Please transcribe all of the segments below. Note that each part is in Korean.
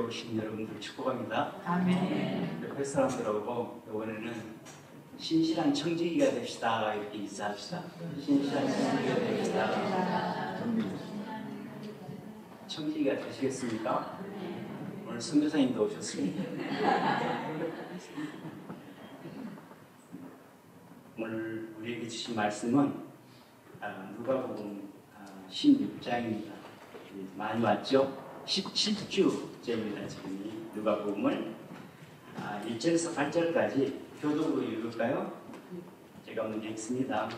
오신 여러분들 축복합니다. 아멘. 옆에 사람들하고 이번에는 신실한 청지기가 됩시다 이렇게 인사합시다. 신실한 청지기가 됩시다. 청지기가 되시겠습니까? 오늘 선교사님도 오셨습니다. 오늘 우리에게 주신 말씀은 누가복음 16장입니다. 많이 왔죠? 17주째입니다. 지금 누가복음을 1절에서 8절까지 교독으로 읽을까요? 제가 먼저 읽습니다.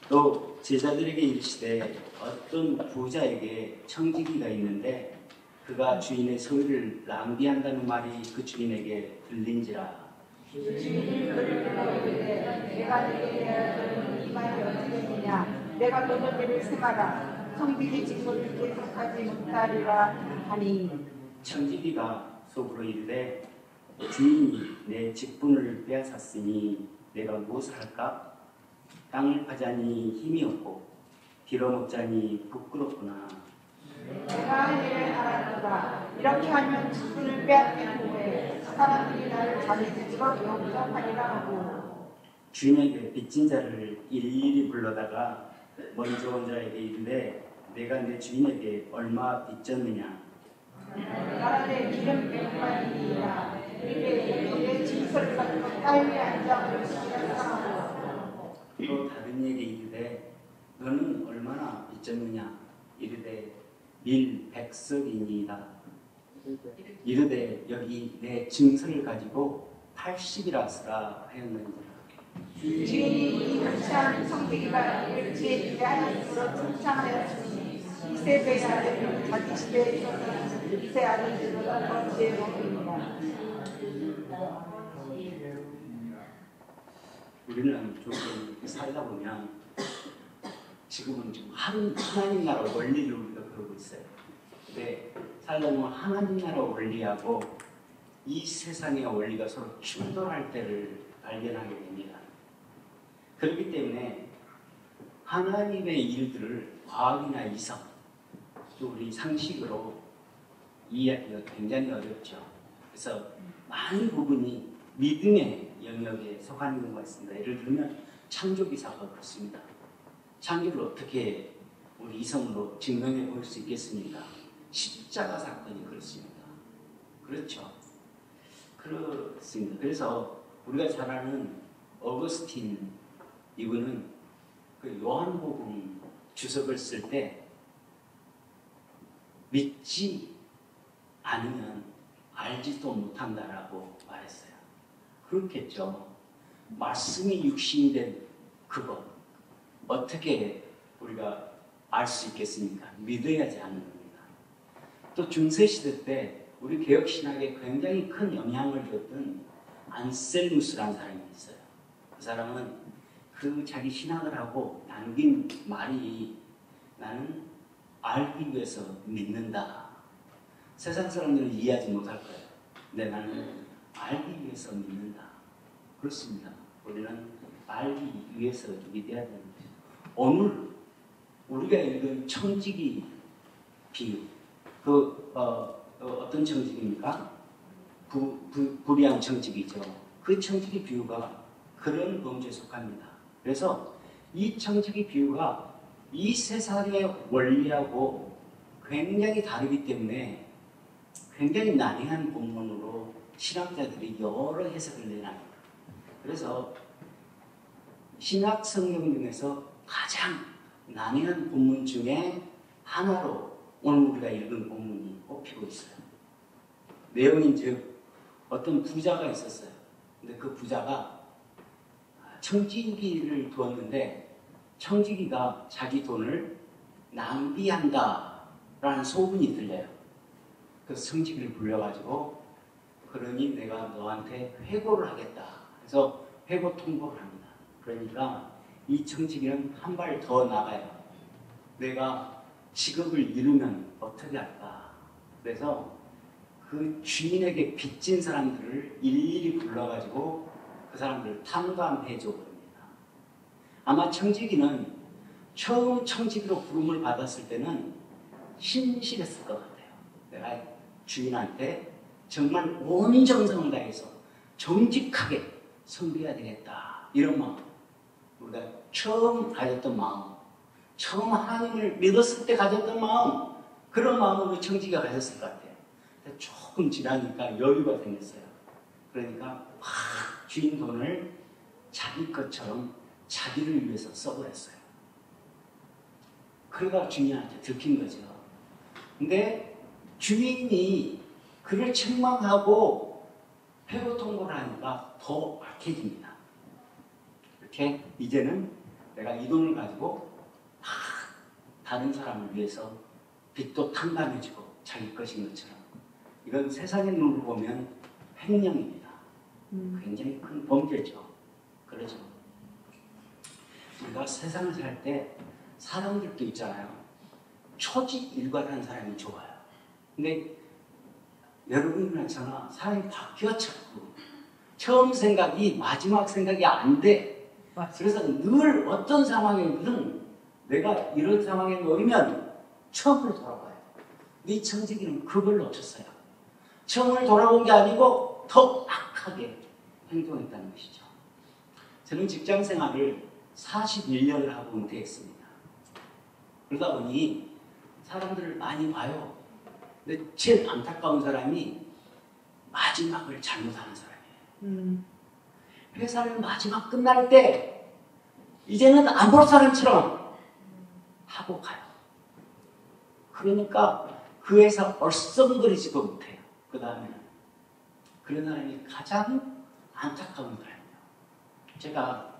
또 제자들에게 이르시되 어떤 부자에게 청지기가 있는데 그가 주인의 소유를 낭비한다는 말이 그 주인에게 들린지라. 주인이 그를 불러이르되 내가 네게 대하여는 이 말이 어찌 되느냐 내가 너는 일을 생하라 청지기 직분을 계속하지 못하리라 하니. 청지기가 속으로 이르되 주인이 내 직분을 빼앗았으니 내가 무엇을 할까? 땅을 파자니 힘이 없고 빌어먹자니 부끄럽구나. 내가 할 일을 하라노라. 이렇게 하면 직분을 빼앗긴 후에 사람들이 나를 자기 뜻으로 영접하리라 하고. 주인에게 빚진 자를 일일이 불러다가 먼저 온 자에게 이르되 내가 내 주인에게 얼마 빚졌느냐? 나라의 기름 100만이니라. 이게 내 진설을 가지고 땅 위에 앉아 그릇이라 하고. 또 다른 이에게 이르되 너는 얼마나 빚졌느냐? 이르되 밀 100석이니이다. 이르되 여기 내 증서를 가지고 80이라 쓰라 하였느니라. 주인이 이 한참 청지기가 이렇게 기대하였으므로 칭찬하였으니 이세 배의 아들은 자기 시대에 있었던 이세 아들들보다 더 지혜롭습니다. 우리는 조금 살다 보면 지금은 좀 하나님 나라 원리를 우리가 배우고 있어요. 근데 살다 보면 하나님 나라 원리하고 이 세상의 원리가 서로 충돌할 때를 발견하게 됩니다. 그렇기 때문에 하나님의 일들을 과학이나 이성, 또 우리 상식으로 이해하기가 굉장히 어렵죠. 그래서 많은 부분이 믿음의 영역에 속하는 경우가 있습니다. 예를 들면 창조기사가 그렇습니다. 창조를 어떻게 우리 이성으로 증명해 볼 수 있겠습니까? 십자가 사건이 그렇습니다. 그렇죠. 그렇습니다. 그래서 우리가 잘 아는 어거스틴 이분은 그 요한복음 주석을 쓸 때 믿지 않으면 알지도 못한다라고 말했어요. 그렇겠죠. 말씀이 육신이 된 그것 어떻게 우리가 알 수 있겠습니까? 믿어야지 하는 겁니다. 또 중세시대 때 우리 개혁신학에 굉장히 큰 영향을 줬던 안셀무스라는 사람이 있어요. 그 사람은 그 자기 신학을 하고 남긴 말이 나는 알기 위해서 믿는다. 세상 사람들은 이해하지 못할 거예요. 근데 나는 알기 위해서 믿는다. 그렇습니다. 우리는 알기 위해서 믿어야 되는 거죠. 오늘 우리가 읽은 청지기 비유, 어떤 청지기입니까? 불의한 청지기죠. 그 청지기 비유가 그런 범죄에 속합니다. 그래서 이 청지기 비유가 이 세상의 원리하고 굉장히 다르기 때문에 굉장히 난해한 본문으로 신학자들이 여러 해석을 내놔요. 그래서 신학 성경 중에서 가장 난해한 본문 중에 하나로 오늘 우리가 읽은 본문이 꼽히고 있어요. 내용인 즉 어떤 부자가 있었어요. 근데 그 부자가 청지기를 두었는데 청지기가 자기 돈을 낭비한다라는 소문이 들려요. 그래서 청지기를 불러가지고 그러니 내가 너한테 회고를 하겠다. 그래서 회고 통보를 합니다. 그러니까 이 청지기는 한 발 더 나가요. 내가 직업을 잃으면 어떻게 할까? 그래서 그 주인에게 빚진 사람들을 일일이 불러가지고 그 사람들을 탕감해 줘. 아마 청지기는 처음 청지기로 부름을 받았을 때는 신실했을 것 같아요. 내가 주인한테 정말 온 정성을 다해서 정직하게 섬겨야 되겠다. 이런 마음. 우리가 처음 가졌던 마음, 처음 하나님을 믿었을 때 가졌던 마음, 그런 마음으로 청지기가 가졌을 것 같아요. 조금 지나니까 여유가 생겼어요. 그러니까 막 주인 돈을 자기 것처럼 자기를 위해서 써버렸어요. 그러다 주인한테 들킨 거죠. 근데 주인이 그를 책망하고 회고통보를 하니까 더 악해집니다. 이렇게 이제는 내가 이 돈을 가지고 막 다른 사람을 위해서 빚도 탕감해주고 자기 것인 것처럼, 이건 세상의 눈으로 보면 횡령입니다. 굉장히 큰 범죄죠. 그렇죠. 우리가 세상을 살 때 사람들도 있잖아요. 초지일관한 사람이 좋아요. 근데 여러분이나 사람이 바뀌어 자꾸. 처음 생각이 마지막 생각이 안 돼. 그래서 늘 어떤 상황이든 내가 이런 상황에 놓이면 처음으로 돌아가요. 이 청지기는 그걸 놓쳤어요. 처음으로 돌아온 게 아니고 더 악하게 행동했다는 것이죠. 저는 직장 생활을 41년을 하고 은퇴했습니다. 그러다 보니 사람들을 많이 봐요. 근데 제일 안타까운 사람이 마지막을 잘못하는 사람이에요. 회사를 마지막 끝날 때 이제는 안 볼 사람처럼 하고 가요. 그러니까 그 회사 얼썩거리지도 못해요. 그 다음에는 그런 사람이 가장 안타까운 사람이에요. 제가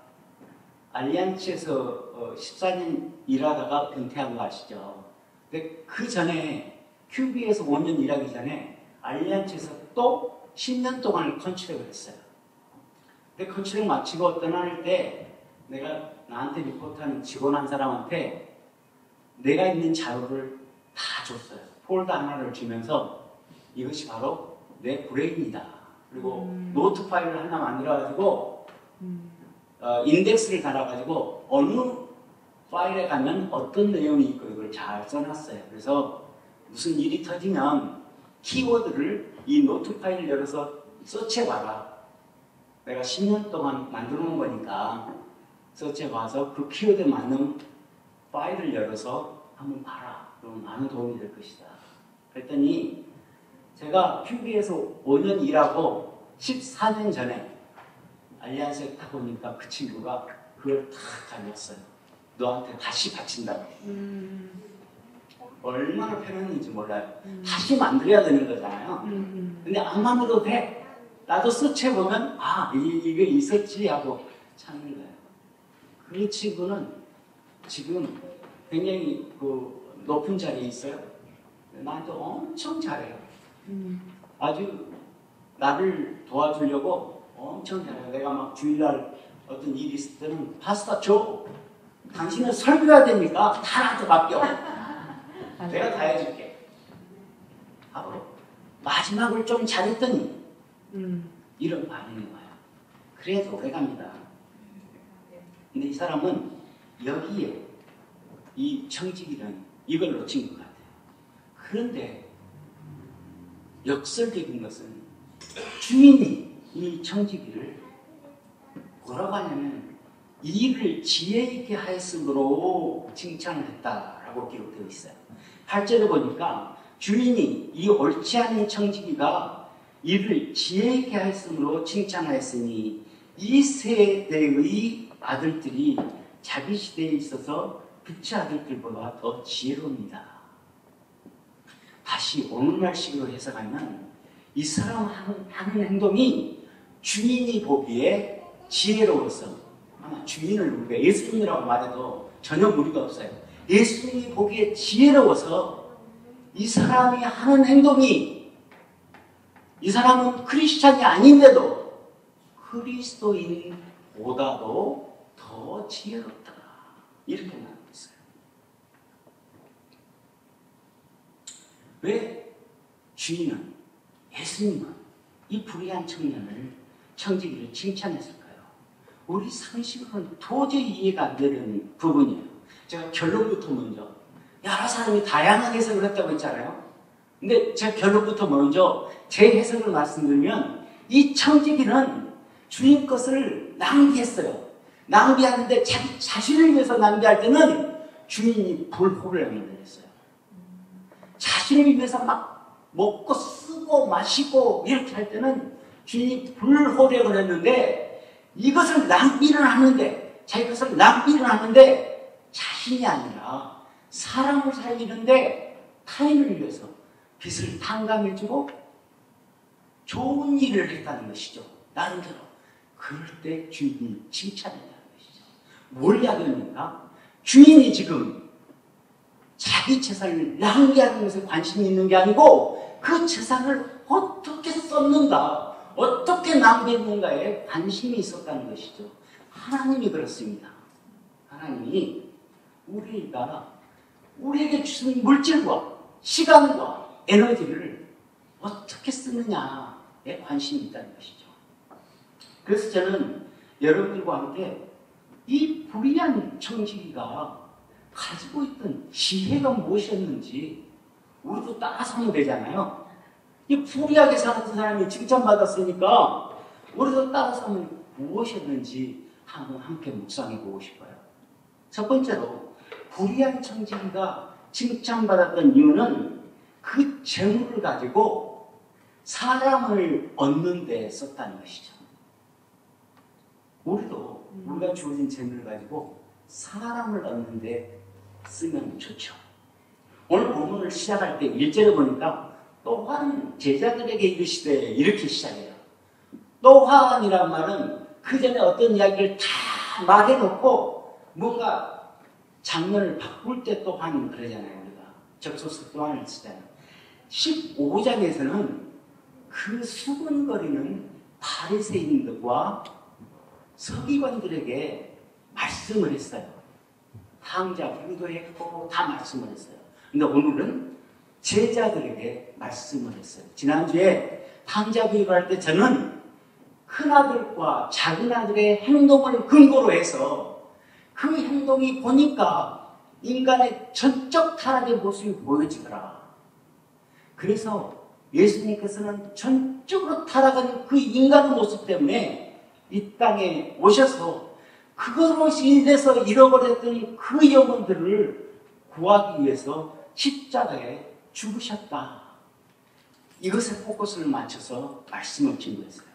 알리안츠에서 14년 일하다가 은퇴한 거 아시죠? 근데 그 전에 큐비에서 5년 일하기 전에 알리안츠에서 또 10년 동안 컨트랙을 했어요. 근데 컨트랙 마치고 떠날 때 내가 나한테 리포트하는 직원 한 사람한테 내가 있는 자료를 다 줬어요. 폴더 하나를 주면서 이것이 바로 내 브레인이다. 그리고 노트 파일을 하나 만들어가지고 인덱스를 달아가지고 어느 파일에 가면 어떤 내용이 있고 이걸 잘 써놨어요. 그래서 무슨 일이 터지면 키워드를 이 노트 파일을 열어서 서치해봐라. 내가 10년 동안 만들어 놓은 거니까 서치해봐서 그 키워드에 맞는 파일을 열어서 한번 봐라. 그럼 많은 도움이 될 것이다. 그랬더니 제가 큐비에서 5년 일하고 14년 전에 알리안스에 딱 보니까 그 친구가 그걸 다 가져왔어요. 너한테 다시 바친다고. 얼마나 편했는지 몰라요. 다시 만들어야 되는 거잖아요. 근데 안 만들어도 돼. 나도 서치해보면 아 이게 있었지 하고 찾는 거예요. 그 친구는 지금 굉장히 그 높은 자리에 있어요. 나한테 엄청 잘해요. 아주 나를 도와주려고 엄청 잘해요. 내가 막 주일날 어떤 일이 있을 때는 파스타 줘. 당신은 설교해야 됩니까? 다 나한테 맡겨. 내가 다 해줄게. 하고 마지막을 좀 잘했더니 이런 반응이 와요. 그래서 오래갑니다. 근데 이 사람은 여기에 이 청지기는 이걸 놓친 것 같아요. 그런데 역설적인 것은 주인이 이 청지기를 뭐라고 하냐면 일을 지혜 있게 하였으므로 칭찬을 했다라고 기록되어 있어요. 8절에 보니까 주인이 이 옳지 않은 청지기가 일을 지혜 있게 하였으므로 칭찬하였으니 이 세대의 아들들이 자기 시대에 있어서 부처 아들들보다 더 지혜로웁니다. 다시 오늘날식으로 해석하면 이 사람 하는 행동이 주인이 보기에 지혜로워서, 아마 주인을 우리가 예수님이라고 말해도 전혀 무리가 없어요. 예수님이 보기에 지혜로워서 이 사람이 하는 행동이, 이 사람은 크리스찬이 아닌데도 그리스도인보다도 더 지혜롭다. 이렇게 말하고 있어요. 왜 주인은, 예수님은 이 불의한 청지기를 칭찬했을까요? 우리 상식으로는 도저히 이해가 안 되는 부분이에요. 제가 결론부터 먼저, 여러 사람이 다양하게 해석을 했다고 했잖아요. 근데 제가 결론부터 먼저 제 해석을 말씀드리면 이 청지기는 주님 것을 낭비했어요. 낭비하는데 자기 자신을 위해서 낭비할 때는 주님이 불호를 만들었어요. 자신을 위해서 막 먹고 쓰고 마시고 이렇게 할 때는 주님이 불호령을 했는데 이것을 낭비를 하는데 자기 것을 낭비를 하는데 자신이 아니라 사람을 살리는데 타인을 위해서 빚을 탕감해주고 좋은 일을 했다는 것이죠. 나름대로. 그럴 때 주인이 칭찬한다는 것이죠. 뭘 이야기합니까? 주인이 지금 자기 재산을 낭비하는 것에 관심이 있는 게 아니고 그 재산을 어떻게 썼는가, 어떻게 낭비했는가에 관심이 있었다는 것이죠. 하나님이 그렇습니다. 하나님이 우리에게 주신 물질과 시간과 에너지를 어떻게 쓰느냐에 관심이 있다는 것이죠. 그래서 저는 여러분들과 함께 이 불의한 청지기가 가지고 있던 지혜가 무엇이었는지 우리도 따라서 하면 되잖아요. 이 불의하게 사는 사람이 칭찬받았으니까 우리도 따라서 하면 무엇이었는지 한번 함께 묵상해 보고 싶어요. 첫 번째로 불의한 청지기가 칭찬받았던 이유는 그 재물을 가지고 사람을 얻는 데 썼다는 것이죠. 우리가 주어진 재물을 가지고 사람을 얻는 데 쓰면 좋죠. 오늘 본문을 시작할 때 1절에 보니까 또한 제자들에게 이르시되 이렇게 시작해요. 또한이란 말은 그 전에 어떤 이야기를 다 말해놓고 뭔가 장면을 바꿀 때 또한 그러잖아요. 우리가 접속사 또한을 쓰잖아요. 15장에서는 그 수군거리는 바리새인들과 서기관들에게 말씀을 했어요. 탕자 부유도 했고 다 말씀을 했어요. 근데 오늘은 제자들에게 말씀을 했어요. 지난주에 탕자 부유를 할 때 저는 큰아들과 작은아들의 행동을 근거로 해서 그 행동이 보니까 인간의 전적 타락의 모습이 보여지더라. 그래서 예수님께서는 전적으로 타락한 그 인간의 모습 때문에 이 땅에 오셔서 그것으로 인해서 잃어버렸던 그 영혼들을 구하기 위해서 십자가에 죽으셨다. 이것에 포커스를 맞춰서 말씀을 증거했어요.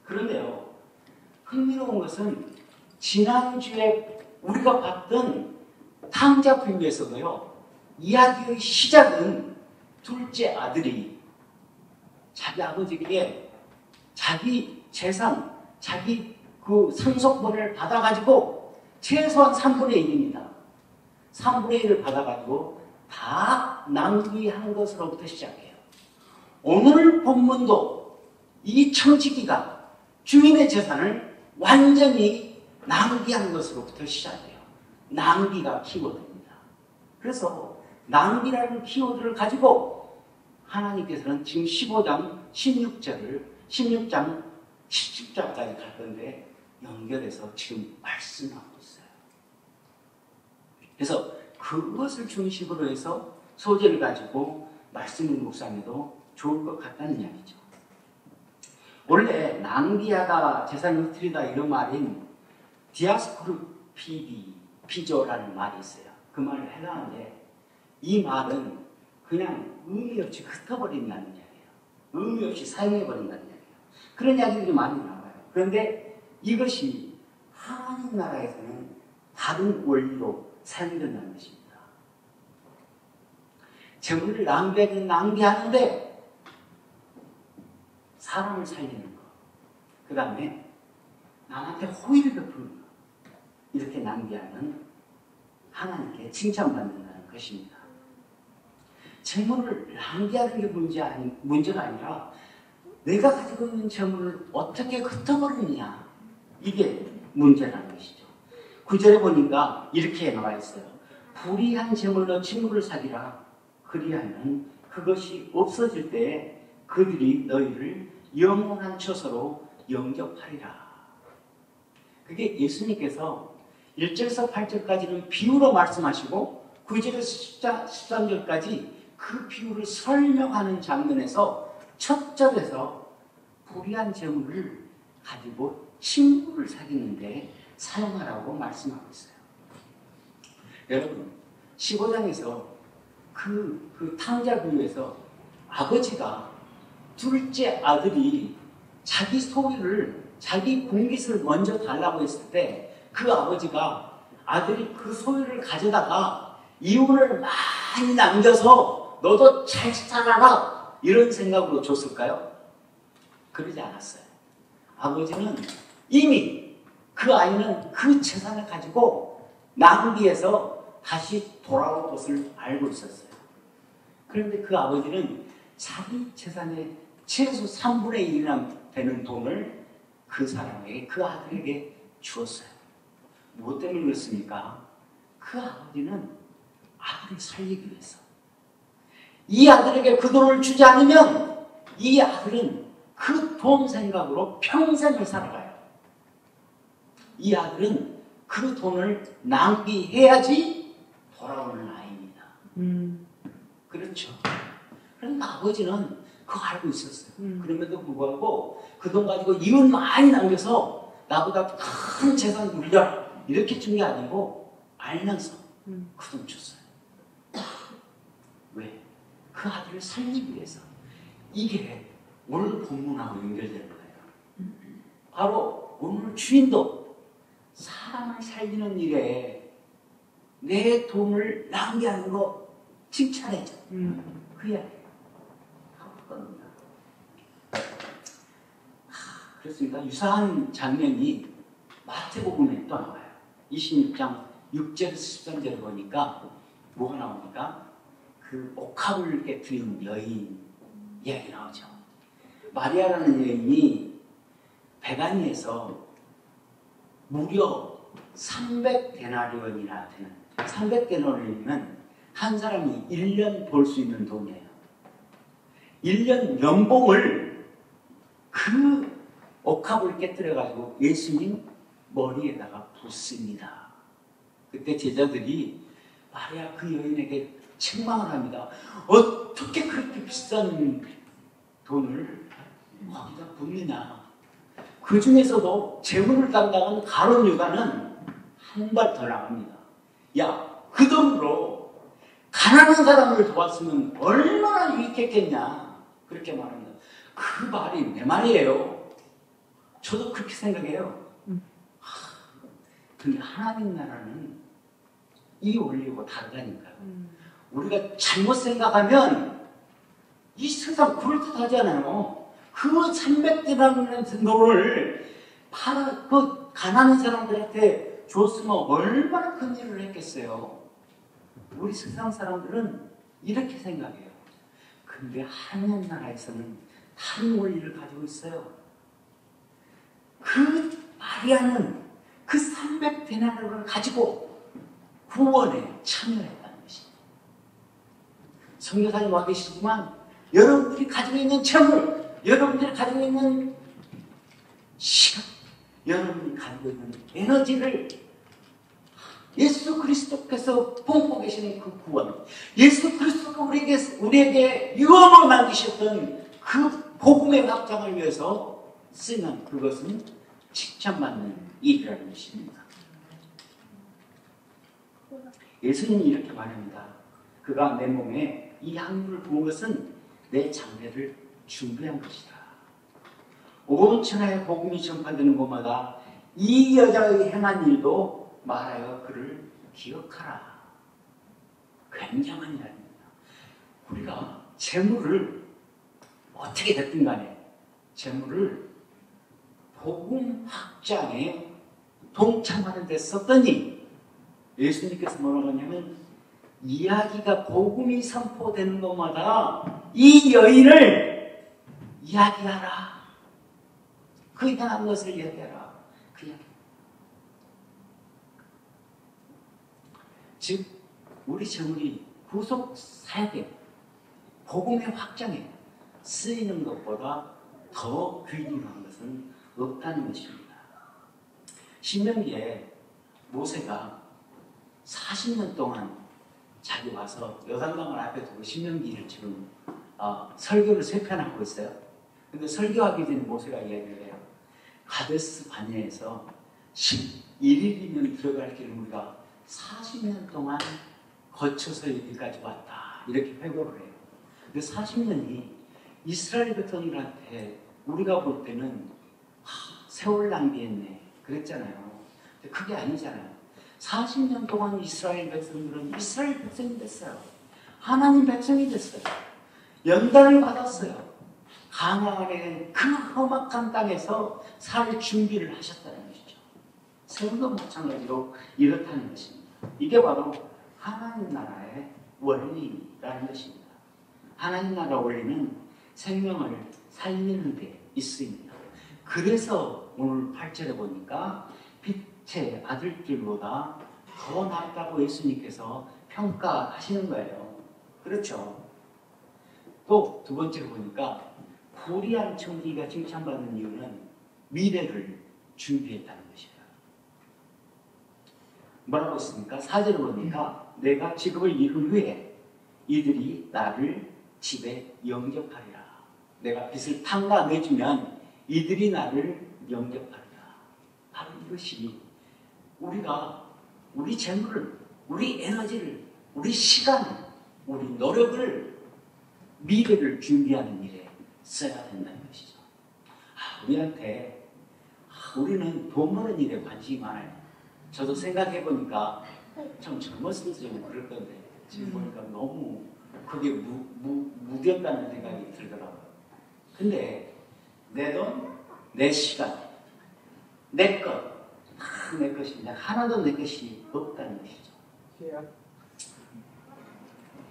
그런데요, 흥미로운 것은 지난주에 우리가 봤던 탕자 부유에서도요, 이야기의 시작은 둘째 아들이 자기 아버지에게 자기 재산, 자기 그 상속권을 받아가지고 최소한 3분의 1입니다. 3분의 1을 받아가지고 다 낭비한 것으로부터 시작해요. 오늘 본문도 이 청지기가 주인의 재산을 완전히 낭비한 것으로부터 시작해요. 낭비가 키워드입니다. 그래서 낭비라는 키워드를 가지고 하나님께서는 지금 15장 16장 17장까지 갈 건데 연결해서 지금 말씀하고 있어요. 그래서 그것을 중심으로 해서 소재를 가지고 말씀을 묵상해도 좋을 것 같다는 이야기죠. 원래 낭비하다, 재산을 흐트리다 이런 말인 디아스코르피조라는 말이 있어요. 그 말을 해당하는데 이 말은 그냥 의미 없이 흩어버린다는 이야기예요. 의미 없이 사용해버린다는 이야기예요. 그런 이야기들이 많이 나와요. 그런데 이것이 하나님 나라에서는 다른 원리로 사용된다는 것입니다. 재물을 낭비하는데 사람을 살리는 것, 그 다음에 남한테 호의를 베푸는 것, 이렇게 낭비하면 하나님께 칭찬받는다는 것입니다. 재물을 낭비하는 게 문제가 아니라 내가 가지고 있는 재물을 어떻게 흩어버리느냐, 이게 문제라는 것이죠. 9절에 보니까 이렇게 나와 있어요. 불의한 재물로 친구를 사귀라. 그리하면 그것이 없어질 때 그들이 너희를 영원한 처소로 영접하리라. 그게 예수님께서 1절에서 8절까지는 비유로 말씀하시고 9절에서 13절까지 그 비유를 설명하는 장면에서 첫 절에서 불의한 재물을 가지고 친구를 사귀는데 사용하라고 말씀하고 있어요. 여러분, 15장에서 그 탕자 비유에서 아버지가 둘째 아들이 자기 소유를, 자기 공깃을 먼저 달라고 했을 때 그 아버지가 아들이 그 소유를 가져다가 이윤을 많이 남겨서 너도 잘 살아라 이런 생각으로 줬을까요? 그러지 않았어요. 아버지는 이미 그 아이는 그 재산을 가지고 낭비해서 다시 돌아올 것을 알고 있었어요. 그런데 그 아버지는 자기 재산의 최소 3분의 1이나 되는 돈을 그 사람에게, 그 아들에게 주었어요. 무엇 때문에 그렇습니까? 그 아버지는 아들을 살리기 위해서. 이 아들에게 그 돈을 주지 않으면 이 아들은 그 돈 생각으로 평생을 살아가요. 이 아들은 그 돈을 낭비해야지 돌아오는 아이입니다. 그렇죠. 그러니까 아버지는 그거 알고 있었어요. 그럼에도 불구하고 그 돈 가지고 이윤 많이 남겨서 나보다 큰 재산 물려 이렇게 준 게 아니고 알면서 그 돈 줬어요. 왜? 그 아들을 살리기 위해서. 이게 오늘 본문하고 연결되는 거예요. 바로 오늘 주인도 사람을 살리는 일에 내 돈을 낭비하는 거 칭찬해줘. 그 이야기. 겁니다. 그렇습니다. 유사한 장면이 마태복음에 또 나와요. 26장 6절에서 13절을 보니까 뭐가 나옵니까? 그 옥합을 깨뜨린 여인 이야기 나오죠. 마리아라는 여인이 베다니에서 무려 300데나리온이나 되는, 300데나리온이면 한 사람이 1년 벌 수 있는 돈이에요. 1년 연봉을 그 옥합을 깨뜨려가지고 예수님 머리에다가 붓습니다. 그때 제자들이 마리아 그 여인에게 책망을 합니다. 어떻게 그렇게 비싼 돈을 거기다 붓느냐. 그 중에서도 재물을 담당한 가룟 유다는 한 발 더 나갑니다. 야, 그 돈으로 가난한 사람을 도왔으면 얼마나 유익했겠냐. 그렇게 말합니다. 그 말이 내 말이에요. 저도 그렇게 생각해요. 근데 하나님 나라는 이 원리하고 다르다니까요. 우리가 잘못 생각하면 이 세상 그럴듯하잖아요. 그 300대라는 돈을 그 가난한 사람들한테 줬으면 얼마나 큰 일을 했겠어요. 우리 세상 사람들은 이렇게 생각해요. 근데 하나님 나라에서는 다른 원리를 가지고 있어요. 그 마리아는 그 300데나리온을 가지고 구원에 참여했다는 것입니다. 선교사님 와 계시지만 여러분들이 가지고 있는 재물, 여러분들이 가지고 있는 시간, 여러분이 가지고 있는 에너지를 예수 그리스도께서 품고 계시는 그 구원, 예수 그리스도가 우리에게 유언을 남기셨던 그 복음의 확장을 위해서 쓰면 그것은 칭찬받는 일이라는 것입니다. 예수님이 이렇게 말합니다. 그가 내 몸에 이 향유를 부은 것은 내 장례를 준비한 것이다. 온 천하에 복음이 전파되는 곳마다 이 여자의 행한 일도 말하여 그를 기억하라. 굉장한 이야기입니다. 우리가 재물을 어떻게 됐든 간에 재물을 복음 확장에 동참하는 데 썼더니 예수님께서 뭐라고 하냐면 이야기가 복음이 선포되는 것마다 이 여인을 이야기하라. 그 행한 것을 이야기하라. 그 이야기. 즉 우리 재물이 구속 사역에 복음의 확장에 쓰이는 것보다 더 귀중한 것은 없다는 것입니다. 신명기에 모세가 40년 동안 자기 와서 요단강을 앞에 두고 신명기를 지금 설교를 3편 하고 있어요. 근데 설교하게 된 모세가 이야기를 해요. 가데스 바네에서 11일이면 들어갈 길을 우리가 40년 동안 거쳐서 여기까지 왔다. 이렇게 회고를 해요. 근데 40년이 이스라엘 백성들한테 우리가 볼 때는 세월 낭비했네. 그랬잖아요. 근데 그게 아니잖아요. 40년 동안 이스라엘 백성들은 이스라엘 백성이 됐어요. 하나님 백성이 됐어요. 연단을 받았어요. 가나안의 그 험악한 땅에서 살 준비를 하셨다는 것이죠. 세월도 마찬가지로 이렇다는 것입니다. 이게 바로 하나님 나라의 원리라는 것입니다. 하나님 나라 원리는 생명을 살리는 데 있습니다. 그래서 오늘 8절에 보니까 빛의 아들들보다 더 낫다고 예수님께서 평가하시는 거예요. 그렇죠. 또 두 번째로 보니까 불의한 청지기가 칭찬받는 이유는 미래를 준비했다는 것이에요. 뭐라고 했습니까? 4절을 보니까 내가 직업을 이룬 후에 이들이 나를 집에 영접하리라. 내가 빚을 탕감해주면 이들이 나를 영접하리라. 바로 이것이 우리가 우리 재물을, 우리 에너지를, 우리 시간을, 우리 노력을 미래를 준비하는 일에 써야 된다는 것이죠. 우리한테 우리는 돈 버는 일에 관심이 많아요. 저도 생각해보니까 좀 젊었을 때 좀 그럴 건데 지금 보니까 너무 그게 무디었다는 생각이 들더라고요. 근데 내 돈, 내 시간, 내 것, 다 내 것인데 하나도 내 것이 없다는 것이죠.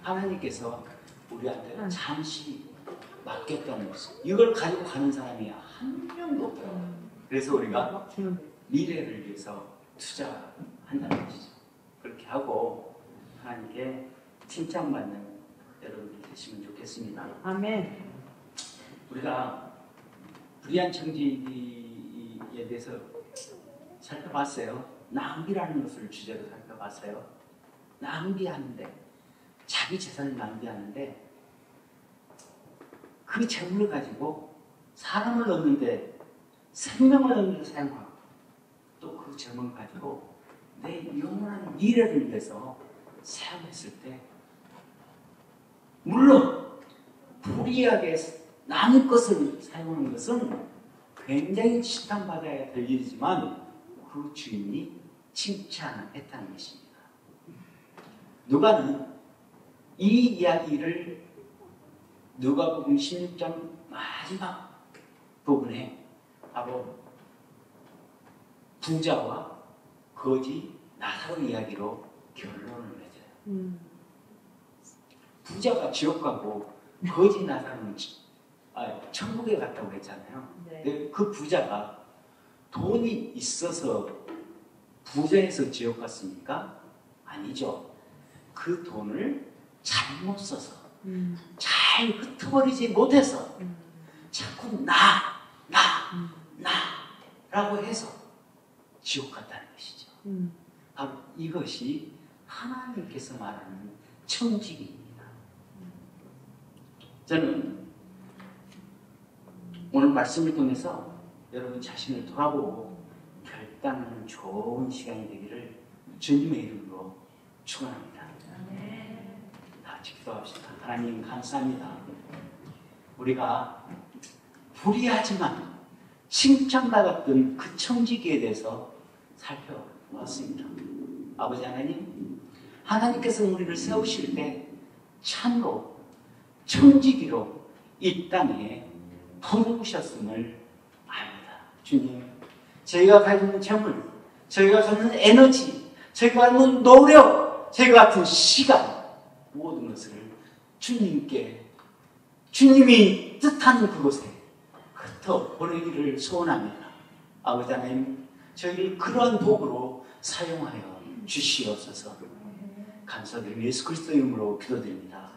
하나님께서 우리한테 잠시 맡겼다는 것을 이걸 가지고 가는 사람이 한 명도 없어요. 그래서 우리가 미래를 위해서 투자한다는 것이죠. 그렇게 하고 하나님께 칭찬받는 여러분들이 되시면 좋겠습니다. 아멘. 우리가 불의한 청지기에 대해서 살펴봤어요. 낭비라는 것을 주제로 살펴봤어요. 낭비하는데 자기 재산을 낭비하는데 그 재물을 가지고 사람을 얻는데 생명을 얻는 데 사용하고 또 그 재물을 가지고 내 영원한 미래를 위해서 사용했을 때 물론 불이하게 남의 것을 사용하는 것은 굉장히 칭찬받아야 될 일이지만 그 주인이 칭찬했다는 것입니다. 누가는 이 이야기를 누가복음 16장 마지막 부분에 바로 부자와 거지 나사로 이야기로 결론을 맺어요. 부자가 지옥 가고 거지 나사로는 천국에 갔다고 했잖아요. 네. 그 부자가 돈이 있어서 부자에서 지옥 갔습니까? 아니죠. 그 돈을 잘못 써서 잘 흩어버리지 못해서 자꾸 나라고 해서 지옥 갔다는 것이죠. 바로 이것이 하나님께서 말하는 청지기입니다. 저는 오늘 말씀을 통해서 여러분 자신을 돌아보고 결단하는 좋은 시간이 되기를 주님의 이름으로 축원합니다. 다 같이 기도합시다. 하나님 감사합니다. 우리가 불의하지만 칭찬받았던 그 청지기에 대해서 살펴보았습니다. 아버지 하나님, 하나님께서 우리를 세우실 때 참으로 청지기로 이 땅에 부르셨음을 압니다. 주님, 저희가 가지고 있는 재물, 저희가 갖는 에너지, 저희가 갖는 노력, 저희가 같은 시간, 모든 것을 주님께, 주님이 뜻하는 그곳에 흩어 보내기를 소원합니다. 아버지 하나님, 저희를 그러한 도구로 사용하여 주시옵소서. 감사드리며 예수 그리스도의 이름으로 기도드립니다.